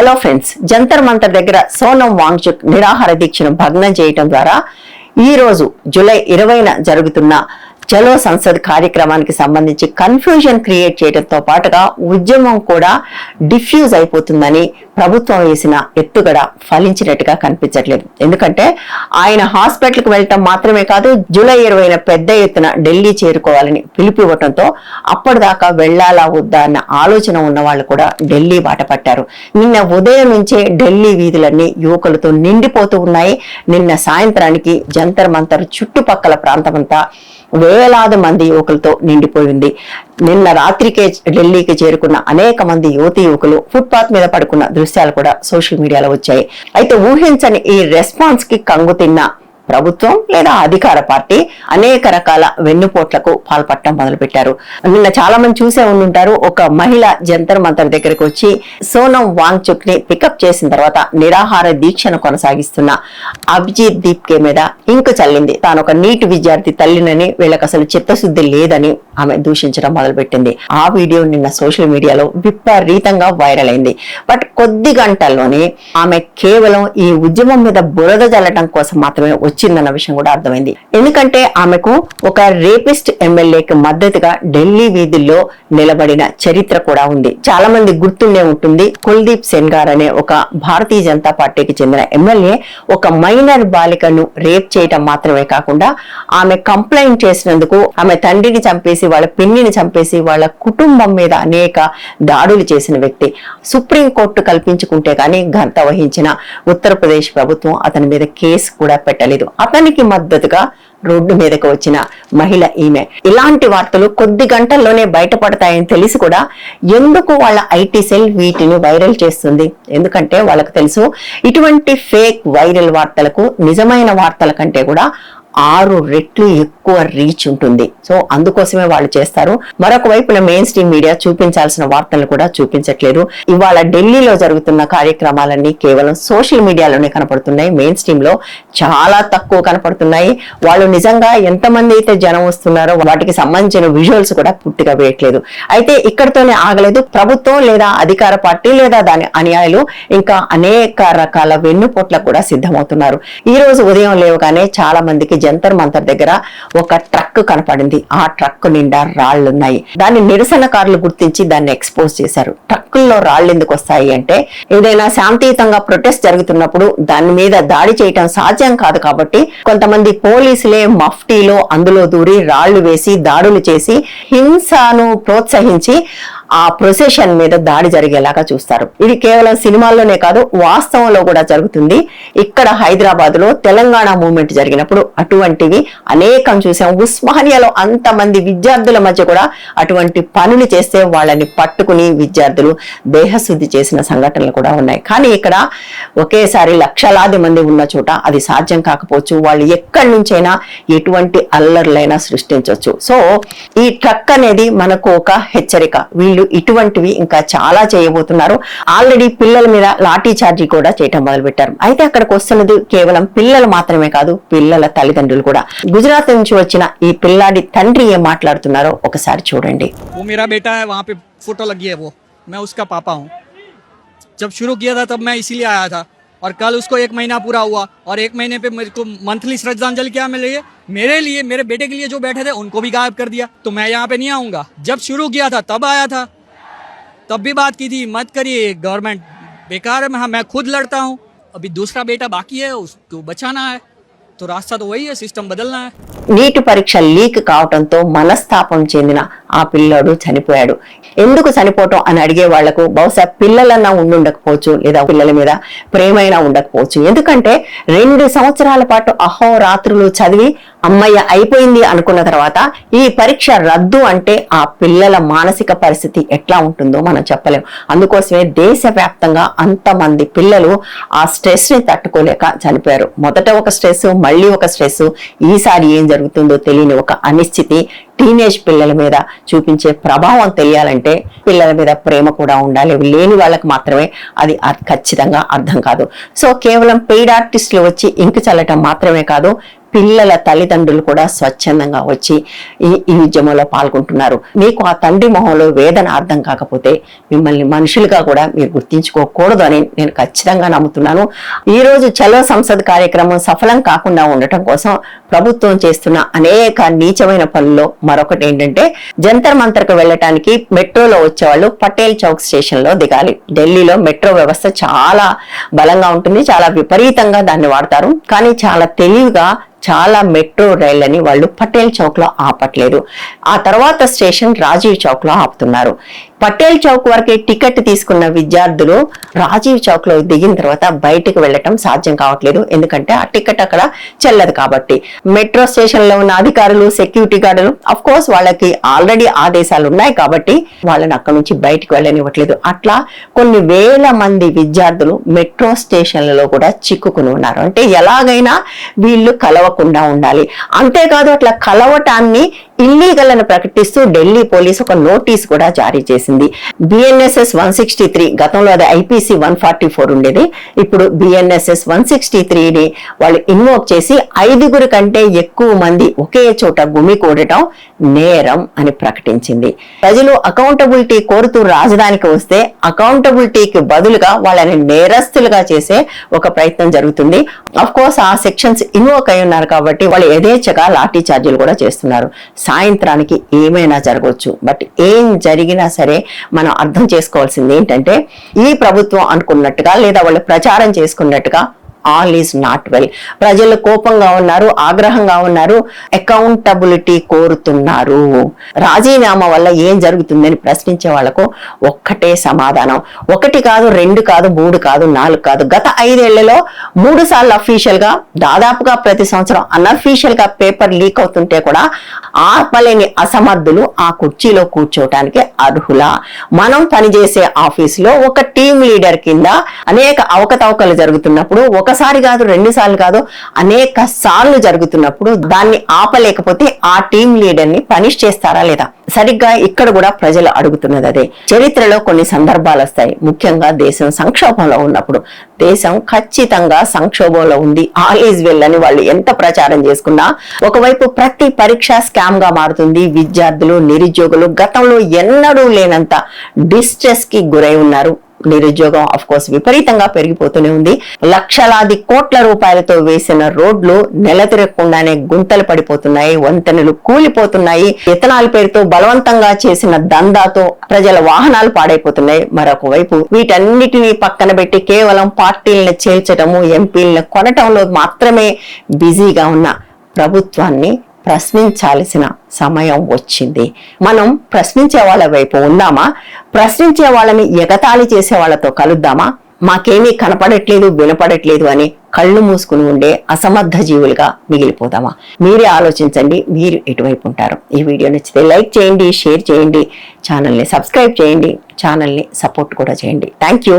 Hello friends, Jantar Mantar దగ్గర సోనం వాంగ్చుక్ నిరాహార దీక్షను భగ్నం చేయడం ద్వారా ఈ రోజు జూలై 20న జరుగుతున్న చలో సంసద్ కార్యక్రమానికి సంబంధించి కన్ఫ్యూజన్ క్రియేట్ చేయడంతో పాటుగా ఉద్యమం కూడా డిఫ్యూజ్ అయిపోతుందని ప్రభుత్వం వేసిన ఎత్తుగడ ఫలించినట్టుగా కనిపించట్లేదు. ఎందుకంటే ఆయన హాస్పిటల్కి వెళ్ళటం మాత్రమే కాదు, జూలై 20న పెద్ద ఎత్తున ఢిల్లీ చేరుకోవాలని పిలుపువ్వటంతో అప్పటిదాకా వెళ్లాలా వద్దా అన్న ఆలోచన ఉన్న వాళ్ళు కూడా ఢిల్లీ బాట పట్టారు. నిన్న ఉదయం నుంచే ఢిల్లీ వీధులన్నీ యువకులతో నిండిపోతూ ఉన్నాయి. నిన్న సాయంత్రానికి జంతర్ మంతర్ చుట్టుపక్కల ప్రాంతమంతా వేలాది మంది యువకులతో నిండిపోయింది. నిన్న రాత్రికే ఢిల్లీకి చేరుకున్న అనేక మంది యువకులు ఫుట్పాత్ మీద పడుకున్న దృశ్యాలు కూడా సోషల్ మీడియాలో వచ్చాయి. అయితే ఊహించని ఈ రెస్పాన్స్ కి కంగుతిన్న ప్రభుత్వం లేదా అధికార పార్టీ అనేక రకాల వెన్నుపోట్లకు పాల్పడటం మొదలుపెట్టారు. నిన్న చాలా మంది చూసే ఉండుంటారు. ఒక మహిళ జంతర్ మంతర్ దగ్గరకు వచ్చి సోనం వాంగ్చుక్ ని పికప్ చేసిన తర్వాత నిరాహార దీక్షను కొనసాగిస్తున్న అభిజిత్ దీప్కే మీద ఇంకు చల్లింది. తాను ఒక నీట్ విద్యార్థి తల్లినని, వీళ్ళకి అసలు చిత్తశుద్ధి లేదని ఆమె దూషించడం మొదలుపెట్టింది. ఆ వీడియో నిన్న సోషల్ మీడియాలో విపరీతంగా వైరల్ అయింది. బట్ కొద్ది గంటల్లోనే ఆమె కేవలం ఈ ఉద్యమం మీద బురద జల్లడం కోసం మాత్రమే వచ్చిందన్న విషయం కూడా అర్థమైంది. ఎందుకంటే ఆమెకు ఒక రేపిస్ట్ ఎమ్మెల్యేకి మద్దతుగా ఢిల్లీ వీధుల్లో నిలబడిన చరిత్ర కూడా ఉంది. చాలా మంది గుర్తుండే ఉంటుంది. కుల్దీప్ సెన్గార్ అనే ఒక భారతీయ జనతా పార్టీకి చెందిన ఎమ్మెల్యే ఒక మైనర్ బాలికను రేప్ చేయటం మాత్రమే కాకుండా ఆమె కంప్లైంట్ చేసినందుకు ఆమె తండ్రిని చంపేసి, వాళ్ళ పిన్నిని చంపేసి, వాళ్ళ కుటుంబం మీద అనేక దాడులు చేసిన వ్యక్తి. సుప్రీంకోర్టు కల్పించుకుంటే గానీ ఘనత వహించిన ఉత్తరప్రదేశ్ ప్రభుత్వం అతని మీద కేసు కూడా పెట్టలేదు. అతనికి మద్దతుగా రోడ్డు మీదకు వచ్చిన మహిళ ఈమె. ఇలాంటి వార్తలు కొద్ది గంటల్లోనే బయటపడతాయని తెలిసి కూడా ఎందుకు వాళ్ళ ఐటీ సెల్ వీటిని వైరల్ చేస్తుంది? ఎందుకంటే వాళ్ళకు తెలుసు ఇటువంటి ఫేక్ వైరల్ వార్తలకు నిజమైన వార్తల కంటే కూడా 6 రెట్లు ఎక్కువ రీచ్ ఉంటుంది. సో అందుకోసమే వాళ్ళు చేస్తారు. మరొక వైపున మెయిన్ స్ట్రీమ్ మీడియా చూపించాల్సిన వార్తలను కూడా చూపించట్లేదు. ఇవాళ ఢిల్లీలో జరుగుతున్న కార్యక్రమాలన్నీ కేవలం సోషల్ మీడియాలోనే కనపడుతున్నాయి. మెయిన్ స్ట్రీమ్ లో చాలా తక్కువ కనపడుతున్నాయి. వాళ్ళు నిజంగా ఎంతమంది అయితే జనం వస్తున్నారో వాటికి సంబంధించిన విజువల్స్ కూడా పూర్తిగా వేయట్లేదు. అయితే ఇక్కడితోనే ఆగలేదు. ప్రభుత్వం లేదా అధికార పార్టీ లేదా దాని అనుయాయులు ఇంకా అనేక రకాల వెన్నుపోట్లకు కూడా సిద్ధమవుతున్నారు. ఈ రోజు ఉదయం లేవగానే చాలా మందికి జంతర్ మంతర్ దగ్గర ఒక ట్రక్ కనపడింది. ఆ ట్రక్ నిండా రాళ్లున్నాయి. దాన్ని నిరసనకారులు గుర్తించి దాన్ని ఎక్స్పోజ్ చేశారు. ట్రక్కుల్లో రాళ్లు ఎందుకు వస్తాయి అంటే, ఏదైనా శాంతియుతంగా ప్రొటెస్ట్ జరుగుతున్నప్పుడు దాని మీద దాడి చేయటం సాధ్యం కాదు కాబట్టి కొంతమంది పోలీసులే మఫ్టీలో అందులో దూరి రాళ్లు వేసి దాడులు చేసి హింసను ప్రోత్సహించి ఆ ప్రొసెషన్ మీద దాడి జరిగేలాగా చూస్తారు. ఇది కేవలం సినిమాల్లోనే కాదు, వాస్తవంలో కూడా జరుగుతుంది. ఇక్కడ హైదరాబాద్ లో తెలంగాణ మూవ్మెంట్ జరిగినప్పుడు అటువంటివి అనేకం చూసాం. ఉస్మానియాలో అంతమంది విద్యార్థుల మధ్య కూడా అటువంటి పనులు చేస్తే వాళ్ళని పట్టుకుని విద్యార్థులు దేహశుద్ధి చేసిన సంఘటనలు కూడా ఉన్నాయి. కానీ ఇక్కడ ఒకేసారి లక్షలాది మంది ఉన్న చోట అది సాధ్యం కాకపోవచ్చు. వాళ్ళు ఎక్కడి నుంచైనా ఎటువంటి అల్లర్లైనా సృష్టించవచ్చు. సో ఈ ట్రక్ అనేది మనకు ఒక హెచ్చరిక. వీళ్ళు ఇటువంటివి ఇంకా చాలా చేయబోతున్నారు. ఆల్రెడీ పిల్లల మీద లాఠీ చార్జీ కూడా చేయటం మొదలు పెట్టారు. అయితే అక్కడికి వస్తున్నది కేవలం పిల్లలు మాత్రమే కాదు, పిల్లల తల్లిదండ్రులు కూడా. గుజరాత్ నుంచి వచ్చిన ఈ పిల్లాడి తండ్రి ఏం మాట్లాడుతున్నారో ఒకసారి చూడండి. वो मेरा बेटा है, वहाँ पे फोटो लगी है, वो मैं उसका पापा हूँ. जब शुरू किया था तब मैं इसीलिए आया था, और कल उसको 1 महीना पूरा हुआ, और 1 महीने पे मेरे को मंथली श्रद्धांजलि क्या मिल रही है मेरे लिए, मेरे बेटे के लिए जो बैठे थे उनको भी गायब कर दिया. तो मैं यहाँ पे नहीं आऊँगा. जब शुरू किया था तब आया था, तब भी बात की थी मत करिए, गवर्नमेंट बेकार है. मैं खुद लड़ता हूँ. अभी दूसरा बेटा बाकी है, उसको बचाना है. तो रास्ता तो वही है, सिस्टम बदलना है. నీటి పరీక్ష లీక్ కావడంతో మనస్తాపం చెందిన ఆ పిల్లాడు చనిపోయాడు. ఎందుకు చనిపోవటం అని అడిగే వాళ్లకు బహుశా పిల్లలన్నా ఉండుండకపోవచ్చు, లేదా పిల్లల మీద ప్రేమైనా ఉండకపోవచ్చు. ఎందుకంటే 2 సంవత్సరాల పాటు అహోరాత్రులు చదివి అమ్మయ్య అయిపోయింది అనుకున్న తర్వాత ఈ పరీక్ష రద్దు అంటే ఆ పిల్లల మానసిక పరిస్థితి ఎట్లా ఉంటుందో మనం చెప్పలేం. అందుకోసమే దేశవ్యాప్తంగా అంతమంది పిల్లలు ఆ స్ట్రెస్ ని తట్టుకోలేక చనిపోయారు. మొదట ఒక స్ట్రెస్, మళ్ళీ ఒక స్ట్రెస్, ఈసారి ఏం జరుగుతుందో తెలియని ఒక అనిశ్చితి. టీనేజ్ పిల్లల మీద చూపించే ప్రభావం తెలియాలంటే పిల్లల మీద ప్రేమ కూడా ఉండాలి. లేని వాళ్ళకి మాత్రమే అది ఖచ్చితంగా అర్థం కాదు. సో కేవలం పెయిడ్ ఆర్టిస్టులు వచ్చి ఇంకు చల్లటం మాత్రమే కాదు, పిల్లల తల్లిదండ్రులు కూడా స్వచ్ఛందంగా వచ్చి ఈ ఉద్యమంలో పాల్గొంటున్నారు. మీకు ఆ తండ్రి మొహంలో వేదన అర్థం కాకపోతే మిమ్మల్ని మనుషులుగా కూడా మీరు గుర్తించుకోకూడదు అని నేను ఖచ్చితంగా నమ్ముతున్నాను. ఈ రోజు చలో సంసద్ కార్యక్రమం సఫలం కాకుండా ఉండటం కోసం ప్రభుత్వం చేస్తున్న అనేక నీచమైన పనుల్లో మరొకటి ఏంటంటే, జంతర్ మంతర్కు వెళ్ళటానికి మెట్రోలో వచ్చేవాళ్ళు పటేల్ చౌక్ స్టేషన్ లో దిగాలి. ఢిల్లీలో మెట్రో వ్యవస్థ చాలా బలంగా ఉంటుంది, చాలా విపరీతంగా దాన్ని వాడతారు. కానీ చాలా తెలివిగా చాలా మెట్రో రైళ్లని వాళ్ళు పటేల్ చౌక్ లో ఆపట్లేదు. ఆ తర్వాత స్టేషన్ రాజీవ్ చౌక్ లో ఆపుతున్నారు. పటేల్ చౌక్ వరకే టికెట్ తీసుకున్న విద్యార్థులు రాజీవ్ చౌక్ లో దిగిన తర్వాత బయటకు వెళ్ళటం సాధ్యం కావట్లేదు, ఎందుకంటే ఆ టికెట్ అక్కడ చెల్లదు కాబట్టి. మెట్రో స్టేషన్ లో ఉన్న అధికారులు, సెక్యూరిటీ గార్డులు అఫ్ కోర్స్ వాళ్ళకి ఆల్రెడీ ఆదేశాలు ఉన్నాయి కాబట్టి వాళ్ళని అక్కడ నుంచి బయటకు వెళ్ళనివ్వట్లేదు. అట్లా కొన్ని వేల మంది విద్యార్థులు మెట్రో స్టేషన్లలో కూడా చిక్కుకుని ఉన్నారు. అంటే ఎలాగైనా వీళ్ళు కలవకుండా ఉండాలి. అంతేకాదు అట్లా కలవటాన్ని ఇల్లీగల్ అని ప్రకటిస్తూ ఢిల్లీ పోలీస్ ఒక నోటీస్ కూడా జారీ చేసింది. బిఎన్ఎస్ఎస్ 163, గతంలో అది ఐపీసీ 144 ఉండేది, ఇప్పుడు బిఎన్ఎస్ఎస్ 163ని వాళ్ళు ఇన్వోక్ చేసి 5 కంటే ఎక్కువ మంది ఒకే చోట గుమికూడటం నేరం అని ప్రకటించింది. ప్రజలు అకౌంటబిలిటీ కోరుతూ రాజధానికి వస్తే అకౌంటబిలిటీకి బదులుగా వాళ్ళని నేరస్తులుగా చేసే ఒక ప్రయత్నం జరుగుతుంది. అఫ్ కోర్స్ ఆ సెక్షన్స్ ఇన్వోక్ అయి ఉన్నారు కాబట్టి వాళ్ళు యథేచ్ఛగా లాఠీ చార్జీలు కూడా చేస్తున్నారు. సాయంత్రానికి ఏమైనా జరగవచ్చు. బట్ ఏం జరిగినా సరే మనం అర్థం చేసుకోవాల్సింది ఏంటంటే, ఈ ప్రభుత్వం అనుకున్నట్టుగా లేదా వాళ్ళు ప్రచారం చేసుకున్నట్టుగా ఆల్ ఈజ్ నాట్ వెల్. ప్రజలు కోపంగా ఉన్నారు, ఆగ్రహంగా ఉన్నారు, అకౌంటబిలిటీ కోరుతున్నారు. రాజీనామా వల్ల ఏం జరుగుతుందని ప్రశ్నించే వాళ్లకు ఒక్కటే సమాధానం. 1 కాదు, 2 కాదు, 3 కాదు, 4 కాదు. గత 5 ఏళ్లలో 3 సార్లు అఫీషియల్ గా, దాదాపుగా ప్రతి సంవత్సరం అన్అఫీషియల్ గా పేపర్ లీక్ అవుతుంటే కూడా ఆపలేని అసమర్థులు ఆ కుర్చీలో కూర్చోటానికి అర్హులా? మనం పనిచేసే ఆఫీసులో ఒక టీం లీడర్ కింద అనేక అవకతవకలు జరుగుతున్నప్పుడు, ఒకసారి కాదు, 2 సార్లు కాదు, అనేక సార్లు జరుగుతున్నప్పుడు దాన్ని ఆపలేకపోతే ఆ టీం లీడర్ ని పనిష్ చేస్తారా లేదా? సరిగ్గా ఇక్కడ కూడా ప్రజలు అడుగుతున్నది అదే. చరిత్రలో కొన్ని సందర్భాలు వస్తాయి, ముఖ్యంగా దేశం సంక్షోభంలో ఉన్నప్పుడు. దేశం ఖచ్చితంగా సంక్షోభంలో ఉంది, ఆల్ ఈజ్ వెల్ అని వాళ్ళు ఎంత ప్రచారం చేసుకున్నా ఒకవైపు ప్రతి పరీక్ష స్కామ్ గా మారుతుంది. విద్యార్థులు, నిరుద్యోగులు గతంలో ఎన్నడూ లేనంత డిస్ట్రెస్ కి గురై ఉన్నారు. నిరుద్యోగం అఫ్ కోర్స్ విపరీతంగా పెరిగిపోతూనే ఉంది. లక్షలాది కోట్ల రూపాయలతో వేసిన రోడ్లు నెలతిరగకుండానే గుంతలు పడిపోతున్నాయి, వంతెనలు కూలిపోతున్నాయి. ఇథనాల్ పేరుతో బలవంతంగా చేసిన దందాతో ప్రజల వాహనాలు పాడైపోతున్నాయి. మరొక వైపు వీటన్నిటినీ పక్కన పెట్టి కేవలం పార్టీలను చేర్చడము, ఎంపీలను కొనటంలో మాత్రమే బిజీగా ఉన్న ప్రభుత్వాన్ని ప్రశ్నించాల్సిన సమయం వచ్చింది. మనం ప్రశ్నించే వాళ్ళ వైపు ఉందామా? ప్రశ్నించే వాళ్ళని ఎగతాళి చేసే వాళ్ళతో కలుద్దామా? మాకేమీ కనపడట్లేదు, వినపడట్లేదు అని కళ్ళు మూసుకుని ఉండే అసమర్థ జీవులుగా మిగిలిపోదామా? మీరే ఆలోచించండి, మీరు ఎటువైపు ఉంటారు. ఈ వీడియో నచ్చితే లైక్ చేయండి, షేర్ చేయండి, ఛానల్ని సబ్స్క్రైబ్ చేయండి, ఛానల్ని సపోర్ట్ కూడా చేయండి. Thank you.